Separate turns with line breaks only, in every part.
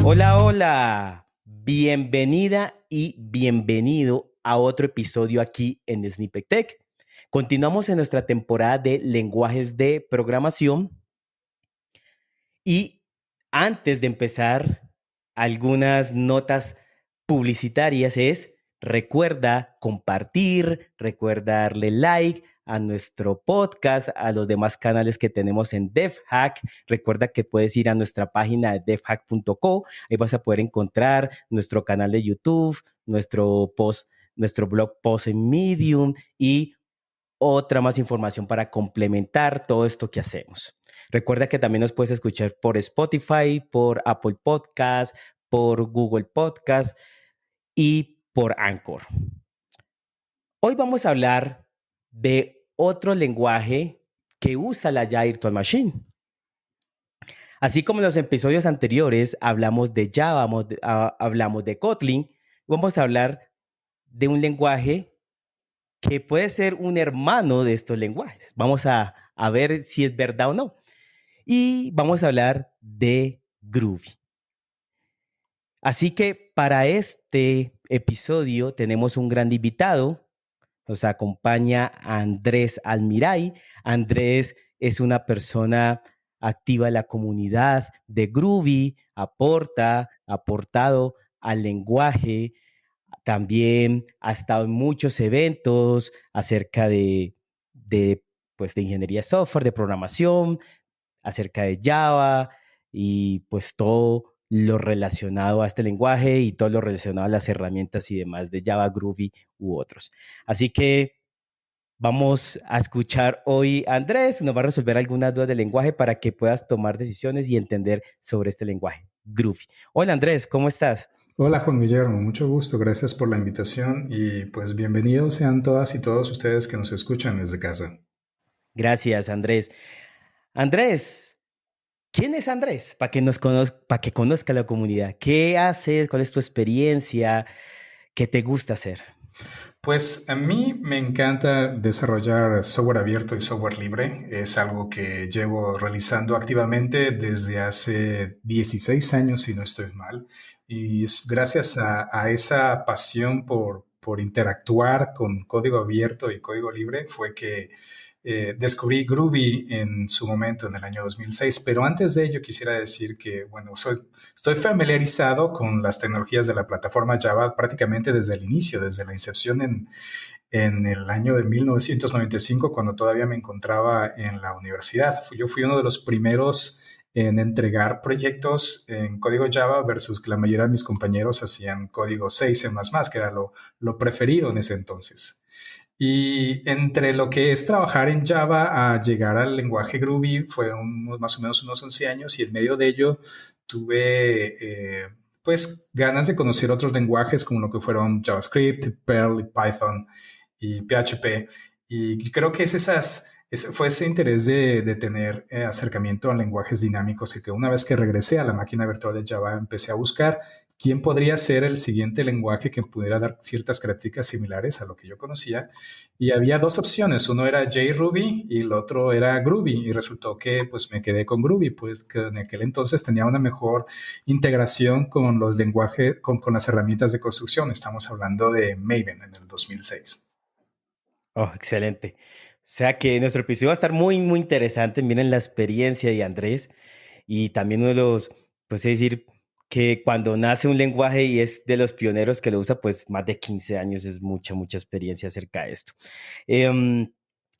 Hola, hola, bienvenida y bienvenido a otro episodio aquí en Snippet Tech. Continuamos en nuestra temporada de lenguajes de programación y antes de empezar, algunas notas publicitarias es, recuerda compartir, recuerda darle like a nuestro podcast, a los demás canales que tenemos en DevHack. Recuerda que puedes ir a nuestra página de devhack.co. Ahí vas a poder encontrar nuestro canal de YouTube, nuestro blog post en Medium y otra más información para complementar todo esto que hacemos. Recuerda que también nos puedes escuchar por Spotify, por Apple Podcast, por Google Podcast y por Anchor. Hoy vamos a hablar de otro lenguaje que usa la Java Virtual Machine. Así como en los episodios anteriores hablamos de Java, hablamos de Kotlin, vamos a hablar de un lenguaje que puede ser un hermano de estos lenguajes. Vamos a ver si es verdad o no. Y vamos a hablar de Groovy. Así que para este episodio tenemos un gran invitado. Nos acompaña Andrés Almiray. Andrés es una persona activa en la comunidad de Groovy, ha aportado al lenguaje. También ha estado en muchos eventos acerca pues, de ingeniería de software, de programación, acerca de Java y pues todo lo relacionado a este lenguaje y todo lo relacionado a las herramientas y demás de Java, Groovy u otros. Así que vamos a escuchar hoy a Andrés, nos va a resolver algunas dudas del lenguaje para que puedas tomar decisiones y entender sobre este lenguaje, Groovy. Hola Andrés, ¿cómo estás?
Hola Juan Guillermo, mucho gusto, gracias por la invitación y pues bienvenidos sean todas y todos ustedes que nos escuchan desde casa.
Gracias, Andrés. Andrés, ¿quién es Andrés? Para que conozca la comunidad. ¿Qué haces? ¿Cuál es tu experiencia? ¿Qué te gusta hacer?
Pues a mí me encanta desarrollar software abierto y software libre. Es algo que llevo realizando activamente desde hace 16 años, si no estoy mal. Y es gracias a esa pasión por interactuar con código abierto y código libre fue que descubrí Groovy en su momento, en el año 2006, pero antes de ello quisiera decir que, bueno, estoy familiarizado con las tecnologías de la plataforma Java prácticamente desde el inicio, desde la incepción en el año de 1995, cuando todavía me encontraba en la universidad. Yo fui uno de los primeros en entregar proyectos en código Java versus que la mayoría de mis compañeros hacían código 6 C++, que era lo preferido en ese entonces. Y entre lo que es trabajar en Java a llegar al lenguaje Groovy fue más o menos unos 11 años y en medio de ello tuve pues ganas de conocer otros lenguajes como lo que fueron JavaScript, Perl, y Python y PHP. Y creo que fue ese interés de tener acercamiento a lenguajes dinámicos y que una vez que regresé a la máquina virtual de Java empecé a buscar quién podría ser el siguiente lenguaje que pudiera dar ciertas características similares a lo que yo conocía. Y había dos opciones, uno era JRuby y el otro era Groovy. Y resultó que pues me quedé con Groovy, pues que en aquel entonces tenía una mejor integración con los lenguajes, con las herramientas de construcción. Estamos hablando de Maven en el 2006.
Oh, excelente. O sea que nuestro episodio va a estar muy, muy interesante. Miren la experiencia de Andrés y también uno de los, pues es decir, que cuando nace un lenguaje y es de los pioneros que lo usa, pues más de 15 años es mucha, mucha experiencia acerca de esto.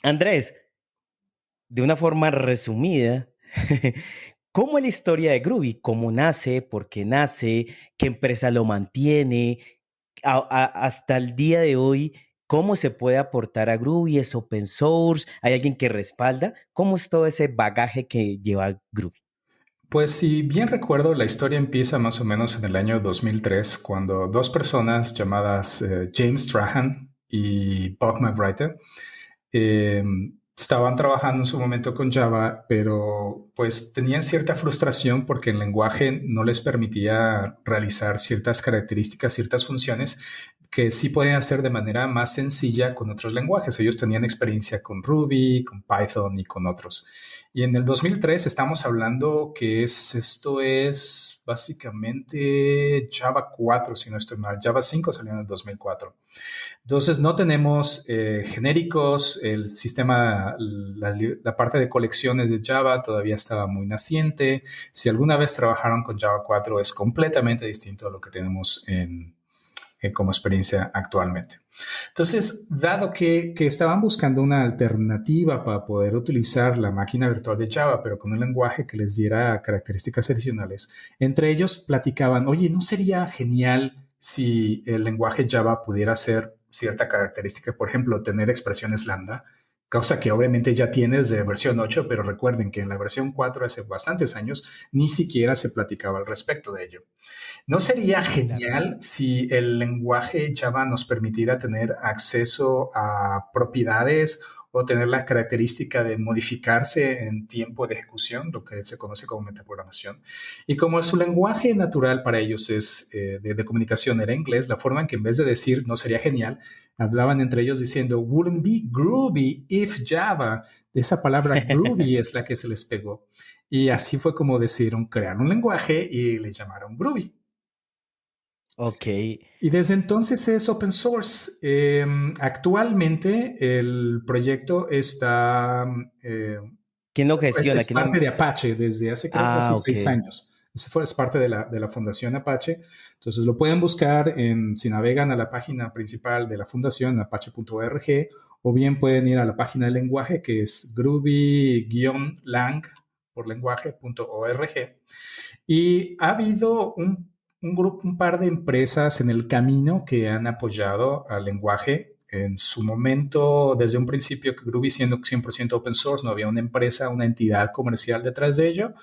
Andrés, de una forma resumida, ¿cómo es la historia de Groovy? ¿Cómo nace? ¿Por qué nace? ¿Qué empresa lo mantiene? Hasta el día de hoy, ¿cómo se puede aportar a Groovy? ¿Es open source? ¿Hay alguien que respalda? ¿Cómo es todo ese bagaje que lleva Groovy?
Pues si bien recuerdo, la historia empieza más o menos en el año 2003, cuando dos personas llamadas James Trahan y Bob McWriter eh, estaban trabajando en su momento con Java, pero pues tenían cierta frustración porque el lenguaje no les permitía realizar ciertas características, ciertas funciones que sí pueden hacer de manera más sencilla con otros lenguajes. Ellos tenían experiencia con Ruby, con Python y con otros. Y en el 2003 estamos hablando que esto es básicamente Java 4, si no estoy mal. Java 5 salió en el 2004. Entonces no tenemos genéricos, el sistema, la parte de colecciones de Java todavía estaba muy naciente. Si alguna vez trabajaron con Java 4 es completamente distinto a lo que tenemos como experiencia actualmente. Entonces, dado que estaban buscando una alternativa para poder utilizar la máquina virtual de Java, pero con un lenguaje que les diera características adicionales, entre ellos platicaban, oye, ¿no sería genial si el lenguaje Java pudiera ser cierta característica, por ejemplo, tener expresiones lambda? Cosa que obviamente ya tiene desde versión 8, pero recuerden que en la versión 4 hace bastantes años ni siquiera se platicaba al respecto de ello. ¿No sería
Claro.
genial si el lenguaje Java nos permitiera tener acceso a propiedades o tener la característica de modificarse en tiempo de ejecución, lo que se conoce como metaprogramación? Y como su lenguaje natural para ellos es de comunicación era inglés, la forma en que en vez de decir no sería genial, hablaban entre ellos diciendo wouldn't be groovy if Java. Esa palabra groovy es la que se les pegó. Y así fue como decidieron crear un lenguaje y le llamaron Groovy.
Ok.
Y desde entonces es open source. Actualmente el proyecto está,
¿Quién lo
es,
gestiona?
es parte de Apache desde hace creo casi
Ah, ok.
6 años. Es parte de la fundación Apache. Entonces lo pueden buscar si navegan a la página principal de la fundación, apache.org, o bien pueden ir a la página de lenguaje que es groovy-lang por lenguaje.org. Y ha habido un par de empresas en el camino que han apoyado al lenguaje. En su momento, desde un principio, que Groovy siendo 100% open source, no había una empresa, una entidad comercial detrás de ello.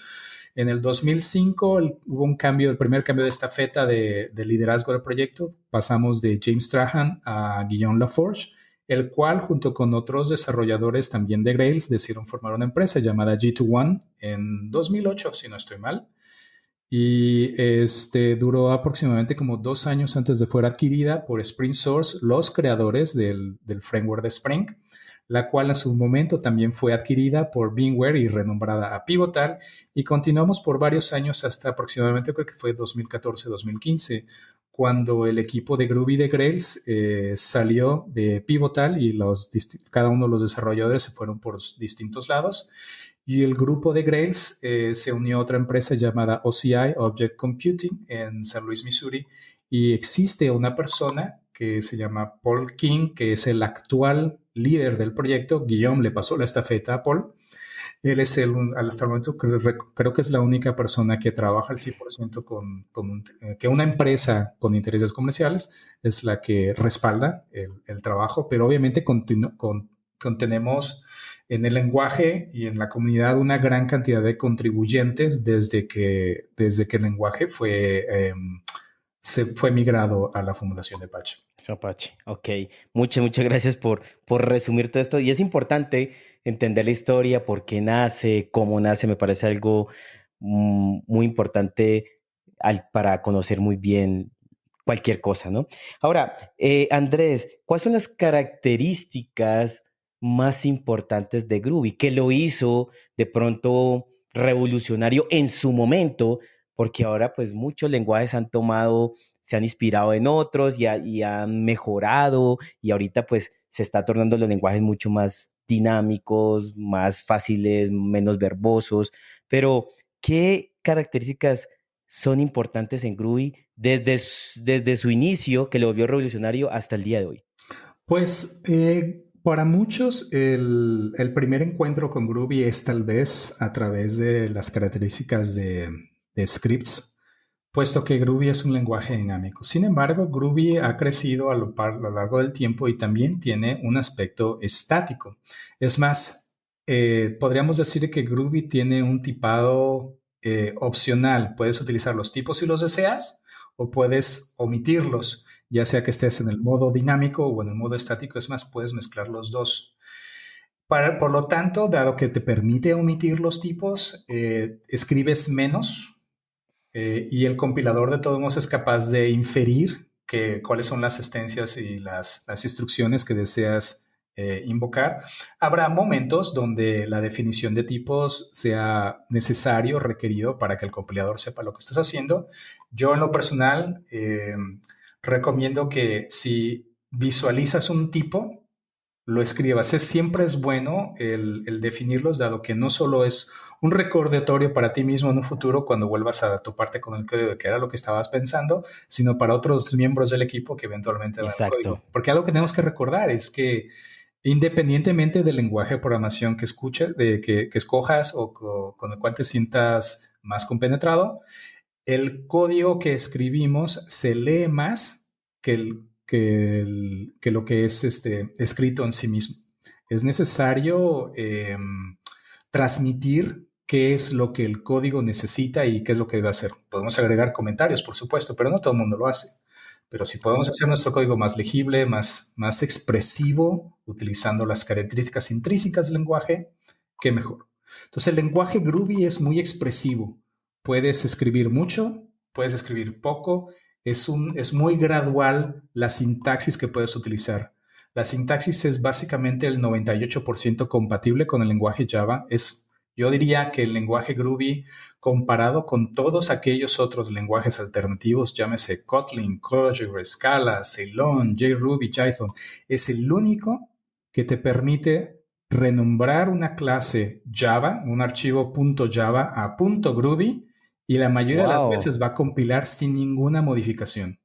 En el 2005 hubo un cambio, el primer cambio de estafeta de liderazgo del proyecto. Pasamos de James Trahan a Guillaume Laforge, el cual, junto con otros desarrolladores también de Grails, decidieron formar una empresa llamada G2One en 2008, si no estoy mal. Y duró aproximadamente como 2 años antes de fuera adquirida por Spring Source, los creadores del framework de Spring, la cual en su momento también fue adquirida por VMware y renombrada a Pivotal. Y continuamos por varios años hasta aproximadamente, creo que fue 2014-2015, cuando el equipo de Groovy de Grails salió de Pivotal y cada uno de los desarrolladores se fueron por distintos lados. Y el grupo de Grails se unió a otra empresa llamada OCI, Object Computing, en San Luis, Missouri. Y existe una persona que se llama Paul King, que es el actual líder del proyecto. Guillaume le pasó la estafeta a Paul. Él es hasta el momento creo que es la única persona que trabaja al 100% que una empresa con intereses comerciales es la que respalda el trabajo, pero obviamente contenemos en el lenguaje y en la comunidad una gran cantidad de contribuyentes desde que el lenguaje se fue migrado a la Fundación de Apache.
Es Apache. Ok. Muchas gracias por resumir todo esto. Y es importante entender la historia, por qué nace, cómo nace. Me parece algo muy importante para conocer muy bien cualquier cosa, ¿no? Ahora, Andrés, ¿cuáles son las características más importantes de Groovy? ¿Qué lo hizo de pronto revolucionario en su momento? Porque ahora pues muchos lenguajes han tomado, se han inspirado en otros y han mejorado y ahorita pues se está tornando los lenguajes mucho más dinámicos, más fáciles, menos verbosos, pero ¿qué características son importantes en Groovy desde su inicio, que lo volvió revolucionario, hasta el día de hoy?
Pues para muchos el primer encuentro con Groovy es tal vez a través de las características de scripts, puesto que Groovy es un lenguaje dinámico. Sin embargo, Groovy ha crecido a lo largo del tiempo y también tiene un aspecto estático. Es más, podríamos decir que Groovy tiene un tipado opcional. Puedes utilizar los tipos si los deseas o puedes omitirlos, ya sea que estés en el modo dinámico o en el modo estático. Es más, puedes mezclar los dos. Por lo tanto, dado que te permite omitir los tipos, escribes menos y el compilador de todos modos es capaz de inferir cuáles son las sentencias y las instrucciones que deseas invocar. Habrá momentos donde la definición de tipos sea necesario, requerido para que el compilador sepa lo que estás haciendo. Yo en lo personal recomiendo que si visualizas un tipo, lo escribas. Siempre es bueno el definirlos, dado que no solo es un recordatorio para ti mismo en un futuro cuando vuelvas a toparte con el código de que era lo que estabas pensando, sino para otros miembros del equipo que eventualmente van el
Exacto.
código. Porque algo que tenemos que recordar es que independientemente del lenguaje de programación que escuches, que escojas o con el cual te sientas más compenetrado, el código que escribimos se lee más que lo que es escrito en sí mismo. Es necesario transmitir qué es lo que el código necesita y qué es lo que debe hacer. Podemos agregar comentarios, por supuesto, pero no todo el mundo lo hace. Pero si podemos hacer nuestro código más legible, más expresivo, utilizando las características intrínsecas del lenguaje, qué mejor. Entonces, el lenguaje Groovy es muy expresivo. Puedes escribir mucho, puedes escribir poco. Es muy gradual la sintaxis que puedes utilizar. La sintaxis es básicamente el 98% compatible con el lenguaje Java. Yo diría que el lenguaje Groovy, comparado con todos aquellos otros lenguajes alternativos, llámese Kotlin, Clojure, Scala, Ceylon, JRuby, Python, es el único que te permite renombrar una clase Java, un archivo .java a .groovy, y la mayoría de las
Wow.
veces va a compilar sin ninguna modificación.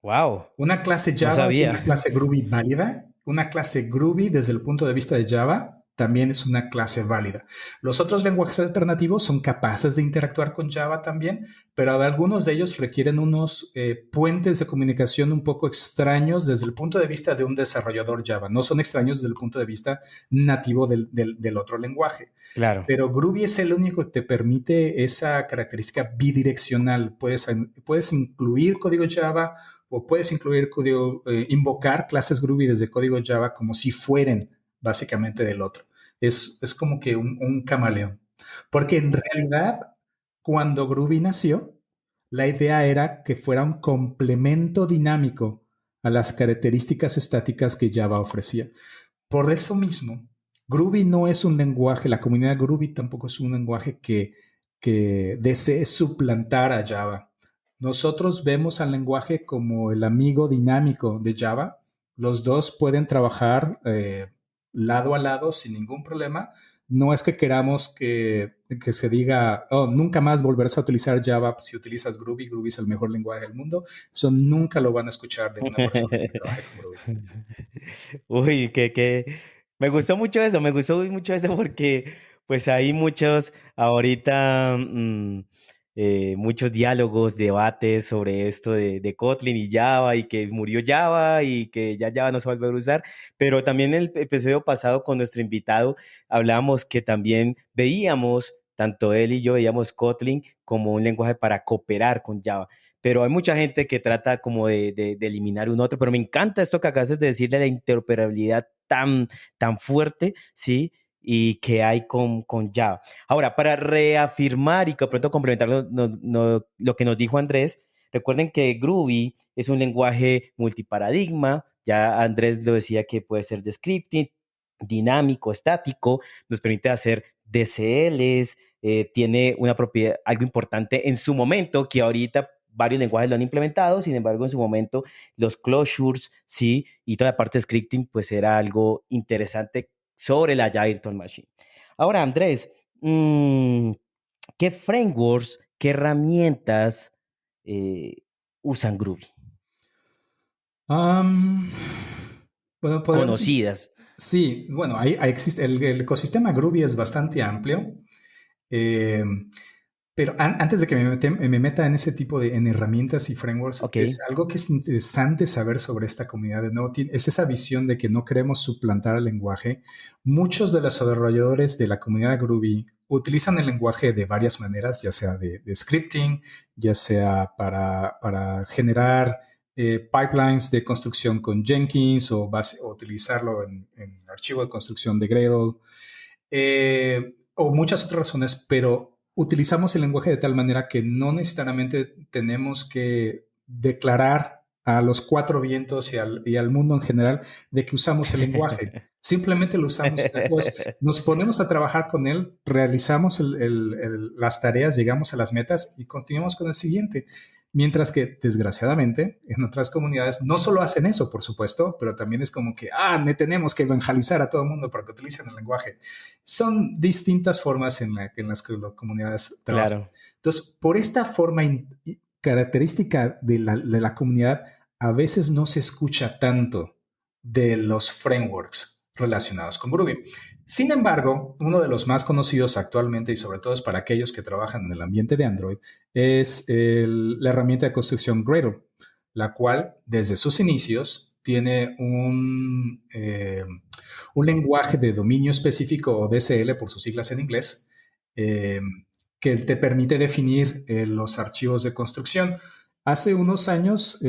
Wow.
Una clase
No
Java es una
sabía.
clase Groovy válida. Una clase Groovy, desde el punto de vista de Java, también es una clase válida. Los otros lenguajes alternativos son capaces de interactuar con Java también, pero algunos de ellos requieren unos puentes de comunicación un poco extraños desde el punto de vista de un desarrollador Java. No son extraños desde el punto de vista nativo del otro lenguaje.
Claro.
Pero Groovy es el único que te permite esa característica bidireccional. Puedes incluir código Java o puedes incluir código, invocar clases Groovy desde código Java como si fueran básicamente del otro. Es como que un camaleón. Porque en realidad, cuando Groovy nació, la idea era que fuera un complemento dinámico a las características estáticas que Java ofrecía. Por eso mismo, Groovy no es un lenguaje, la comunidad Groovy tampoco es un lenguaje que desee suplantar a Java. Nosotros vemos al lenguaje como el amigo dinámico de Java. Los dos pueden trabajar lado a lado sin ningún problema. No es que queramos que se diga, oh, nunca más volverás a utilizar Java si utilizas Groovy. Groovy es el mejor lenguaje del mundo. Eso nunca lo van a escuchar de una persona que trabaje con Groovy.
Uy, me gustó mucho eso, me gustó mucho eso porque pues hay muchos ahorita, muchos diálogos, debates sobre esto de Kotlin y Java y que murió Java y que ya Java no se va a volver a usar, pero también en el episodio pasado con nuestro invitado hablábamos que también veíamos, tanto él y yo veíamos Kotlin como un lenguaje para cooperar con Java. Pero hay mucha gente que trata como de eliminar un otro, pero me encanta esto que acabas de decirle, la interoperabilidad tan fuerte, ¿sí? Y que hay con Java. Ahora, para reafirmar y que pronto complementar lo que nos dijo Andrés, recuerden que Groovy es un lenguaje multiparadigma, ya Andrés lo decía que puede ser de scripting, dinámico, estático, nos permite hacer DCLs, tiene una propiedad, algo importante en su momento, que ahorita varios lenguajes lo han implementado, sin embargo, en su momento los closures, sí, y toda la parte de scripting, pues era algo interesante sobre la Java Virtual Machine. Ahora, Andrés, ¿qué frameworks, qué herramientas usan Groovy?
Um, bueno, podemos.
Conocidas.
Sí, bueno, existe, el ecosistema Groovy es bastante amplio. Eh, pero antes de que me meta en ese tipo en herramientas y frameworks,
Ok.
es algo que es interesante saber sobre esta comunidad. ¿No? Es esa visión de que no queremos suplantar el lenguaje. Muchos de los desarrolladores de la comunidad Groovy utilizan el lenguaje de varias maneras, ya sea de scripting, ya sea para generar pipelines de construcción con Jenkins o utilizarlo en archivo de construcción de Gradle. O muchas otras razones, pero utilizamos el lenguaje de tal manera que no necesariamente tenemos que declarar a los cuatro vientos y al mundo en general de que usamos el lenguaje. Simplemente lo usamos, pues nos ponemos a trabajar con él, realizamos las tareas, llegamos a las metas y continuamos con el siguiente. Mientras que, desgraciadamente, en otras comunidades no solo hacen eso, por supuesto, pero también es como que, tenemos que evangelizar a todo el mundo para que utilicen el lenguaje. Son distintas formas en las que las comunidades trabajan.
Claro.
Entonces, por esta forma característica de la comunidad, a veces no se escucha tanto de los frameworks relacionados con Groovy. Sin embargo, uno de los más conocidos actualmente, y sobre todo es para aquellos que trabajan en el ambiente de Android, es la herramienta de construcción Gradle, la cual desde sus inicios tiene un lenguaje de dominio específico, o DSL por sus siglas en inglés, que te permite definir los archivos de construcción. Hace unos años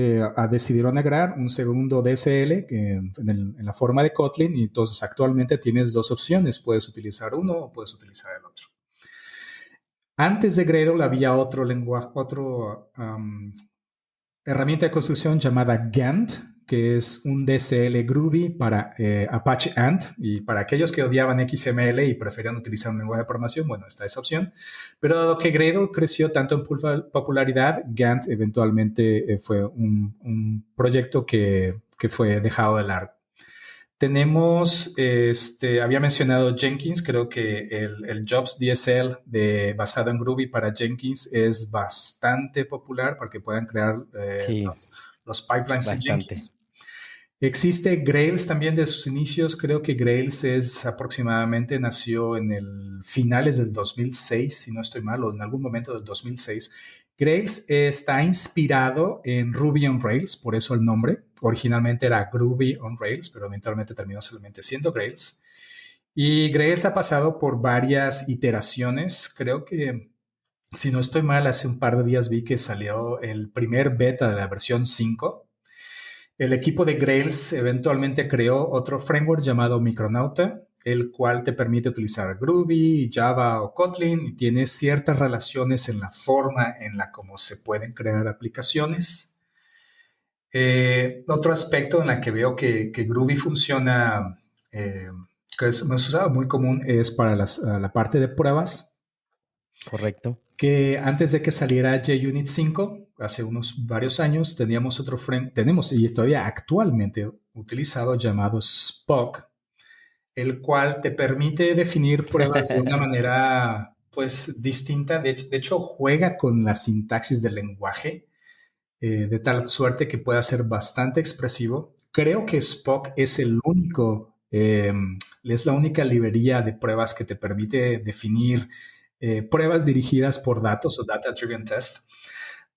decidieron agregar un segundo DSL en la forma de Kotlin, y entonces actualmente tienes dos opciones. Puedes utilizar uno o puedes utilizar el otro. Antes de Gradle había otro lenguaje, herramienta de construcción llamada Gantt, que es un DSL Groovy para Apache Ant, y para aquellos que odiaban XML y preferían utilizar un lenguaje de programación, bueno, está esa opción. Pero dado que Gradle creció tanto en popularidad, Gantt eventualmente fue un proyecto que fue dejado de largo. Tenemos, había mencionado Jenkins, creo que el Jobs DSL basado en Groovy para Jenkins es bastante popular para que puedan crear
Sí,
los pipelines
bastante.
en Jenkins. Existe Grails también de sus inicios. Creo que Grails nació en finales del 2006, si no estoy mal, o en algún momento del 2006. Grails está inspirado en Ruby on Rails, por eso el nombre. Originalmente era Groovy on Rails, pero eventualmente terminó solamente siendo Grails. Y Grails ha pasado por varias iteraciones. Creo que, si no estoy mal, hace un par de días vi que salió el primer beta de la versión 5. El equipo de Grails eventualmente creó otro framework llamado Micronauta, el cual te permite utilizar Groovy, Java o Kotlin, y tiene ciertas relaciones en la forma en la cómo se pueden crear aplicaciones. Otro aspecto en la que veo que Groovy funciona, que es usado muy común, es para la parte de pruebas.
Correcto.
Que antes de que saliera JUnit 5, hace varios años, teníamos otro framework, tenemos y todavía actualmente utilizado, llamado Spock, el cual te permite definir pruebas de una manera pues distinta. De hecho, juega con la sintaxis del lenguaje de tal suerte que pueda ser bastante expresivo. Creo que Spock es es la única librería de pruebas que te permite definir pruebas dirigidas por datos o Data Driven Test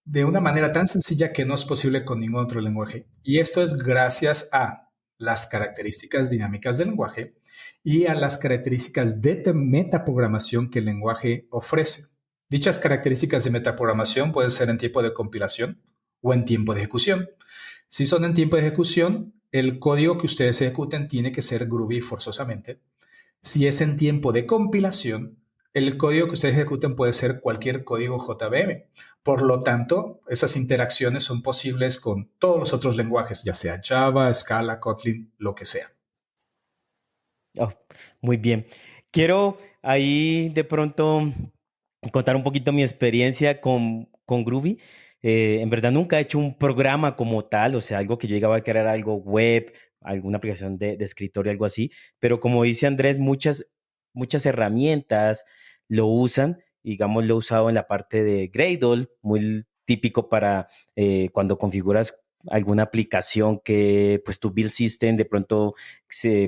de una manera tan sencilla que no es posible con ningún otro lenguaje. Y esto es gracias a las características dinámicas del lenguaje y a las características de metaprogramación que el lenguaje ofrece. Dichas características de metaprogramación pueden ser en tiempo de compilación o en tiempo de ejecución. Si son en tiempo de ejecución, el código que ustedes ejecuten tiene que ser Groovy forzosamente. Si es en tiempo de compilación, el código que ustedes ejecuten puede ser cualquier código JVM. Por lo tanto, esas interacciones son posibles con todos los otros lenguajes, ya sea Java, Scala, Kotlin, lo que sea.
Oh, muy bien. Quiero ahí de pronto contar un poquito mi experiencia con Groovy. En verdad nunca he hecho un programa como tal, o sea, algo que yo llegaba a crear algo web, alguna aplicación de escritorio, algo así. Pero como dice Andrés, muchas herramientas lo usan. Digamos, lo he usado en la parte de Gradle, muy típico para cuando configuras alguna aplicación que pues tu build system de pronto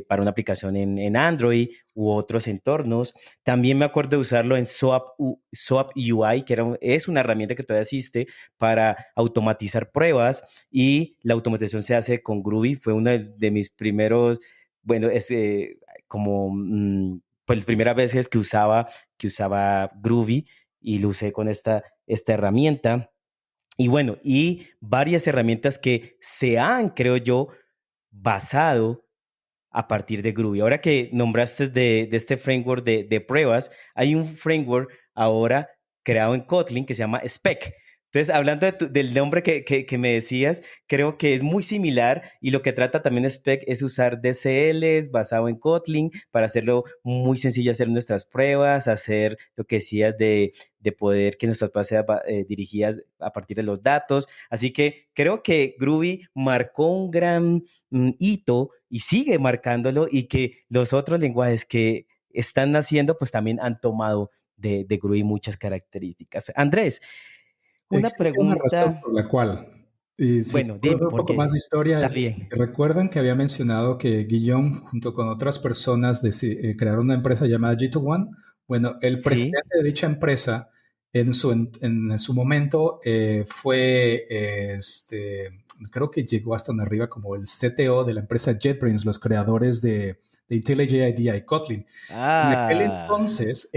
para una aplicación en Android u otros entornos. También me acuerdo de usarlo en SOAP UI, que es una herramienta que todavía existe para automatizar pruebas, y la automatización se hace con Groovy. Fue uno de mis primeros, bueno, es como pues primeras veces que usaba Groovy, y lo usé con esta herramienta. Y bueno, y varias herramientas que se han, creo yo, basado a partir de Groovy. Ahora que nombraste de este framework de pruebas, hay un framework ahora creado en Kotlin que se llama Spec. Entonces, hablando del nombre que me decías, creo que es muy similar y lo que trata también Spec es usar DCLs basado en Kotlin para hacerlo muy sencillo, hacer nuestras pruebas, hacer lo que decías de poder que nuestras pruebas sean dirigidas a partir de los datos. Así que creo que Groovy marcó un gran hito y sigue marcándolo y que los otros lenguajes que están naciendo, pues también han tomado de Groovy muchas características. Andrés, una
Existe una razón
pregunta,
por la cual, y si
bueno,
puedo
dime,
dar un poco más de
porque
historia,
está
es
bien.
recuerdan que había mencionado que Guillaume, junto con otras personas, crearon una empresa llamada G2One. Bueno, el
Sí.
presidente de dicha empresa en su momento creo que llegó hasta arriba como el CTO de la empresa JetBrains, los creadores de IntelliJ IDEA y Kotlin. En aquel
Ah.
entonces,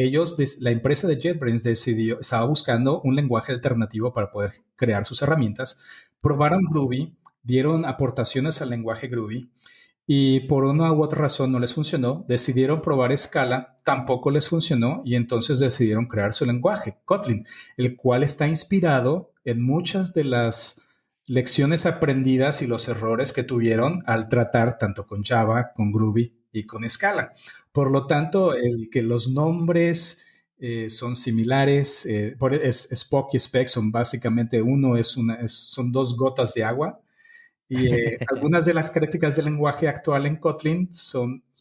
la empresa de JetBrains estaba buscando un lenguaje alternativo para poder crear sus herramientas. Probaron Groovy, dieron aportaciones al lenguaje Groovy y por una u otra razón no les funcionó. Decidieron probar Scala, tampoco les funcionó y entonces decidieron crear su lenguaje, Kotlin, el cual está inspirado en muchas de las lecciones aprendidas y los errores que tuvieron al tratar tanto con Java, con Groovy y con Scala. Por lo tanto, el que los nombres son similares, Spock y Spec son básicamente son dos gotas de agua y algunas de las características del lenguaje actual en Kotlin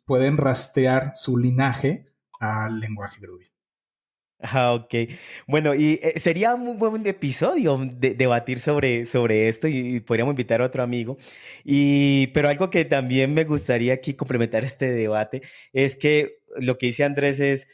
pueden rastrear su linaje al lenguaje Groovy.
Ah, ok. Bueno, y sería un muy buen episodio debatir sobre esto y podríamos invitar a otro amigo. Pero algo que también me gustaría aquí complementar este debate es que lo que dice Andrés es,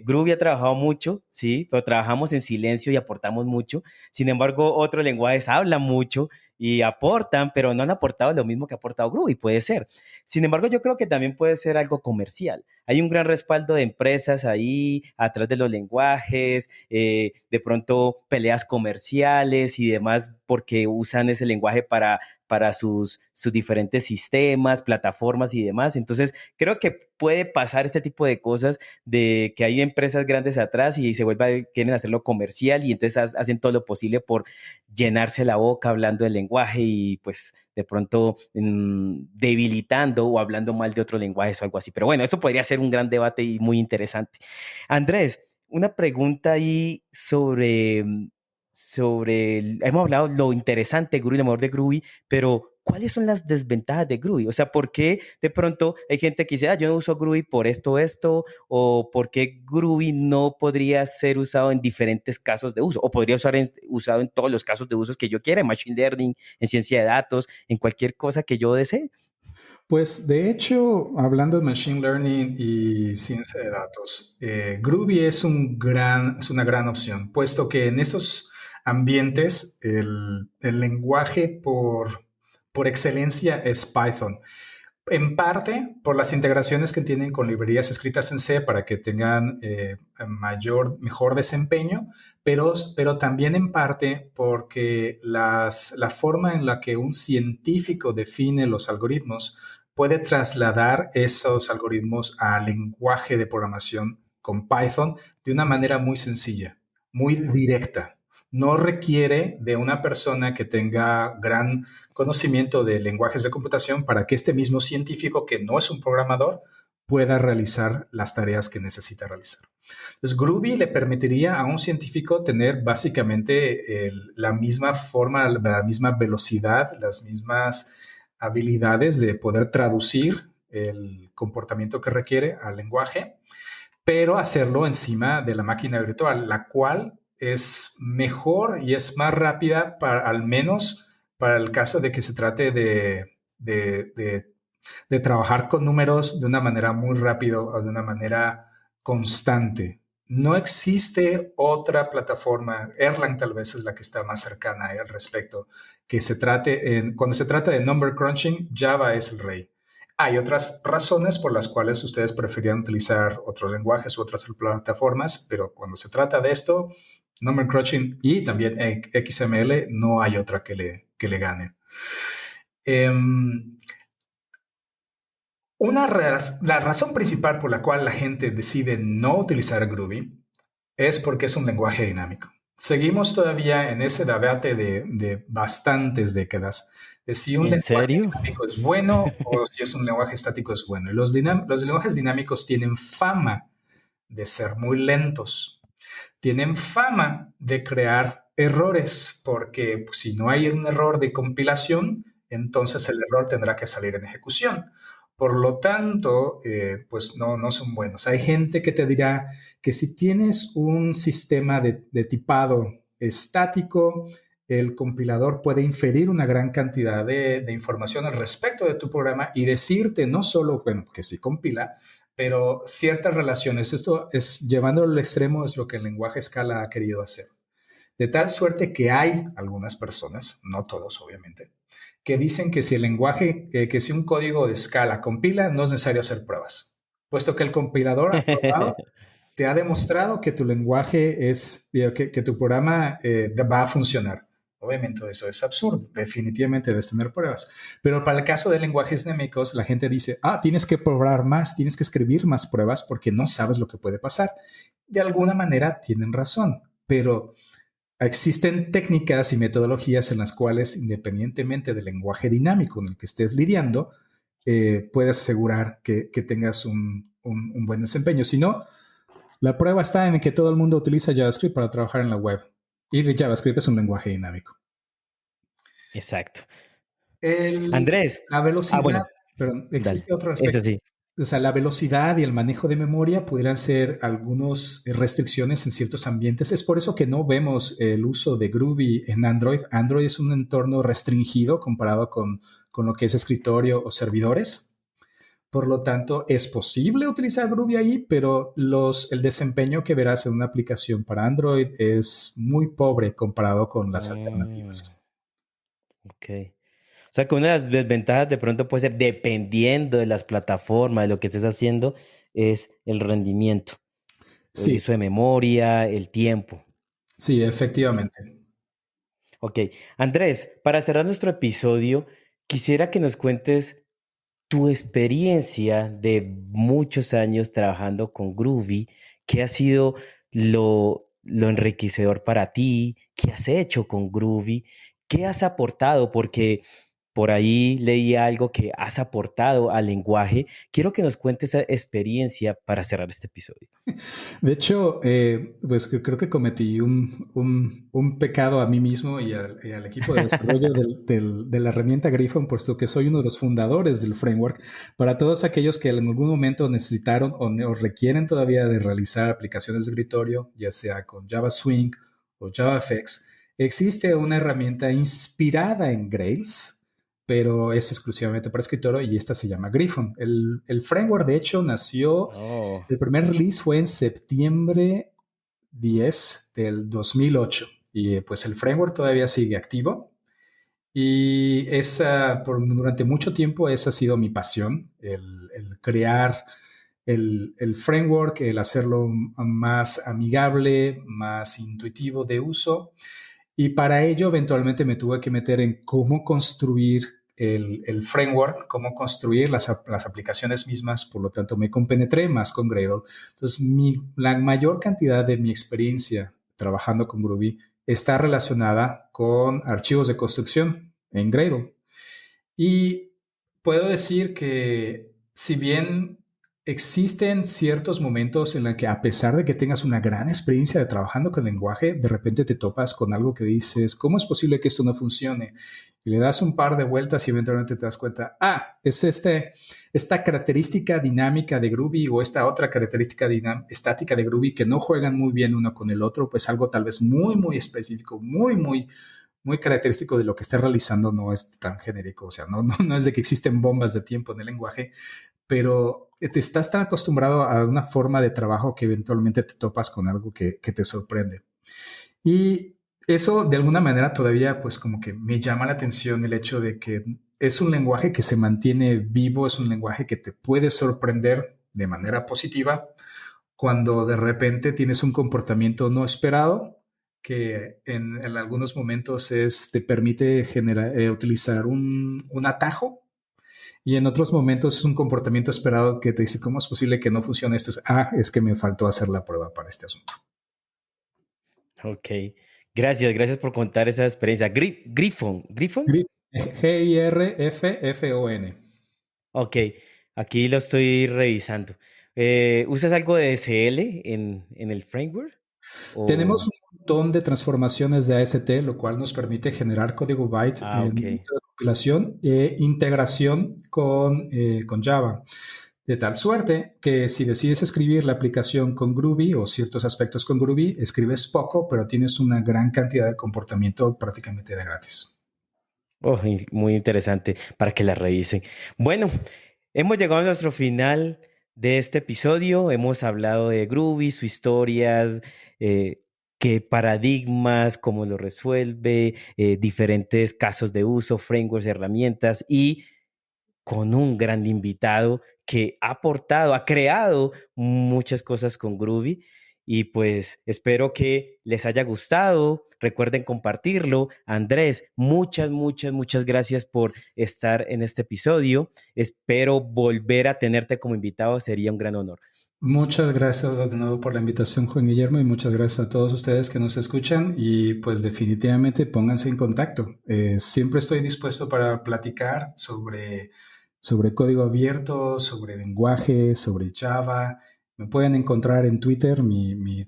Groovy ha trabajado mucho, sí, pero trabajamos en silencio y aportamos mucho. Sin embargo, otros lenguajes hablan mucho y aportan, pero no han aportado lo mismo que ha aportado Groovy, puede ser. Sin embargo, yo creo que también puede ser algo comercial. Hay un gran respaldo de empresas ahí atrás de los lenguajes, de pronto peleas comerciales y demás, porque usan ese lenguaje para sus diferentes sistemas, plataformas y demás. Entonces, creo que puede pasar este tipo de cosas de que hay empresas grandes atrás y quieren hacerlo comercial y entonces hacen todo lo posible por llenarse la boca hablando del lenguaje y pues de pronto debilitando o hablando mal de otros lenguajes o algo así. Pero bueno, eso podría ser un gran debate y muy interesante. Andrés, una pregunta ahí hemos hablado lo interesante de Groovy, lo mejor de Groovy, pero ¿cuáles son las desventajas de Groovy? O sea, ¿por qué de pronto hay gente que dice, yo no uso Groovy por esto, o por qué Groovy no podría ser usado en diferentes casos de uso, o podría usado en todos los casos de usos que yo quiera, en Machine Learning, en ciencia de datos, en cualquier cosa que yo desee?
Pues de hecho, hablando de Machine Learning y ciencia de datos, Groovy es una gran opción, puesto que en esos ambientes el lenguaje por excelencia es Python. En parte por las integraciones que tienen con librerías escritas en C para que tengan mejor desempeño, pero también en parte porque la forma en la que un científico define los algoritmos puede trasladar esos algoritmos al lenguaje de programación con Python de una manera muy sencilla, muy directa. No requiere de una persona que tenga gran conocimiento de lenguajes de computación para que este mismo científico, que no es un programador, pueda realizar las tareas que necesita realizar. Entonces, Groovy le permitiría a un científico tener básicamente la misma forma, la misma velocidad, las mismas habilidades de poder traducir el comportamiento que requiere al lenguaje, pero hacerlo encima de la máquina virtual, la cual es mejor y es más rápida al menos para el caso de que se trate de trabajar con números de una manera muy rápida o de una manera constante. No existe otra plataforma, Erlang tal vez es la que está más cercana al respecto, cuando se trata de number crunching, Java es el rey. Hay otras razones por las cuales ustedes preferían utilizar otros lenguajes u otras plataformas, pero cuando se trata de esto, number crunching y también XML, no hay otra que le gane. La razón principal por la cual la gente decide no utilizar Groovy es porque es un lenguaje dinámico. Seguimos todavía en ese debate de bastantes décadas de si un
¿En
lenguaje
serio?
dinámico es bueno o si es un lenguaje estático es bueno. Y los lenguajes dinámicos tienen fama de ser muy lentos, tienen fama de crear errores, porque pues, si no hay un error de compilación, entonces el error tendrá que salir en ejecución. Por lo tanto, pues no son buenos. Hay gente que te dirá que si tienes un sistema de tipado estático, el compilador puede inferir una gran cantidad de información al respecto de tu programa y decirte no solo, bueno, que sí compila, pero ciertas relaciones. Esto es, llevándolo al extremo, es lo que el lenguaje Scala ha querido hacer. De tal suerte que hay algunas personas, no todos obviamente, que dicen que si el lenguaje, que si un código de Scala compila, no es necesario hacer pruebas, puesto que el compilador ha probado, te ha demostrado que tu lenguaje es, que tu programa va a funcionar. Obviamente eso es absurdo, definitivamente debes tener pruebas. Pero para el caso de lenguajes dinámicos, la gente dice, tienes que probar más, tienes que escribir más pruebas porque no sabes lo que puede pasar. De alguna manera tienen razón, pero existen técnicas y metodologías en las cuales, independientemente del lenguaje dinámico en el que estés lidiando, puedes asegurar que tengas un buen desempeño. Si no, la prueba está en que todo el mundo utiliza JavaScript para trabajar en la web. Y JavaScript es un lenguaje dinámico.
Exacto.
El,
Andrés.
la velocidad,
Bueno,
perdón,
dale.
existe otro
Eso
aspecto.
sí.
O sea, la velocidad y el manejo de memoria pudieran ser algunas restricciones en ciertos ambientes. Es por eso que no vemos el uso de Groovy en Android. Android es un entorno restringido comparado con lo que es escritorio o servidores. Por lo tanto, es posible utilizar Groovy ahí, pero el desempeño que verás en una aplicación para Android es muy pobre comparado con las
Mm,
alternativas.
ok. O sea que una de las desventajas de pronto puede ser, dependiendo de las plataformas, de lo que estés haciendo, es el rendimiento, el
Sí,
uso de memoria, el tiempo.
sí, efectivamente.
Ok. Andrés, para cerrar nuestro episodio, quisiera que nos cuentes tu experiencia de muchos años trabajando con Groovy. ¿Qué ha sido lo enriquecedor para ti? ¿Qué has hecho con Groovy? ¿Qué has aportado? Porque por ahí leí algo que has aportado al lenguaje. Quiero que nos cuentes esa experiencia para cerrar este episodio.
De hecho, pues creo que cometí un pecado a mí mismo y al equipo de desarrollo de la herramienta Griffon, puesto que soy uno de los fundadores del framework. Para todos aquellos que en algún momento necesitaron o requieren todavía de realizar aplicaciones de escritorio, ya sea con Java Swing o JavaFX, existe una herramienta inspirada en Grails, pero es exclusivamente para escritorio y esta se llama Griffon. El framework, de hecho, nació,
Oh,
el primer release fue en septiembre 10 del 2008 y pues el framework todavía sigue activo y durante mucho tiempo esa ha sido mi pasión, el crear el framework, el hacerlo más amigable, más intuitivo de uso. Y para ello, eventualmente me tuve que meter en cómo construir el framework, cómo construir las aplicaciones mismas. Por lo tanto, me compenetré más con Gradle. Entonces, la mayor cantidad de mi experiencia trabajando con Groovy está relacionada con archivos de construcción en Gradle. Y puedo decir que si bien existen ciertos momentos en los que a pesar de que tengas una gran experiencia de trabajando con lenguaje, de repente te topas con algo que dices, ¿cómo es posible que esto no funcione? Y le das un par de vueltas y eventualmente te das cuenta, es esta característica dinámica de Groovy o esta otra característica estática de Groovy que no juegan muy bien uno con el otro, pues algo tal vez muy, muy específico, muy característico de lo que está realizando, no es tan genérico, o sea, no es de que existen bombas de tiempo en el lenguaje, pero te estás tan acostumbrado a una forma de trabajo que eventualmente te topas con algo que te sorprende. Y eso de alguna manera todavía pues como que me llama la atención el hecho de que es un lenguaje que se mantiene vivo, es un lenguaje que te puede sorprender de manera positiva cuando de repente tienes un comportamiento no esperado que en algunos momentos te permite utilizar un atajo y en otros momentos es un comportamiento esperado que te dice, ¿cómo es posible que no funcione esto? Es que me faltó hacer la prueba para este asunto.
Ok. Gracias por contar esa experiencia. ¿Griffon?
Girffon.
Ok, aquí lo estoy revisando. ¿Usas algo de SL en el framework?
Tenemos
O...
un montón de transformaciones de AST, lo cual nos permite generar código byte
Ah,
en
ok.
momento de compilación e integración con Java. De tal suerte que si decides escribir la aplicación con Groovy o ciertos aspectos con Groovy, escribes poco, pero tienes una gran cantidad de comportamiento prácticamente de gratis.
Oh, muy interesante para que la revisen. Bueno, hemos llegado a nuestro final de este episodio. Hemos hablado de Groovy, sus historias, qué paradigmas, cómo lo resuelve, diferentes casos de uso, frameworks, herramientas y con un gran invitado que ha aportado, ha creado muchas cosas con Groovy y pues espero que les haya gustado. Recuerden compartirlo. Andrés, muchas gracias por estar en este episodio. Espero volver a tenerte como invitado, sería un gran honor.
Muchas gracias de nuevo por la invitación, Juan Guillermo, y muchas gracias a todos ustedes que nos escuchan y pues definitivamente pónganse en contacto. Siempre estoy dispuesto para platicar sobre código abierto, sobre lenguaje, sobre Java. Me pueden encontrar en Twitter, mi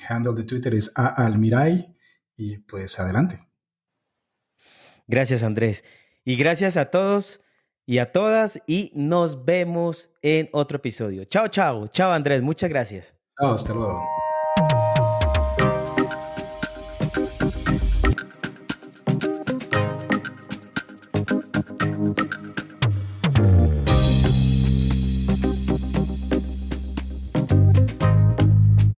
handle de Twitter es aalmiray y pues adelante.
Gracias, Andrés. Y gracias a todos y a todas y nos vemos en otro episodio. Chao, Andrés. Muchas gracias.
Chao, hasta luego.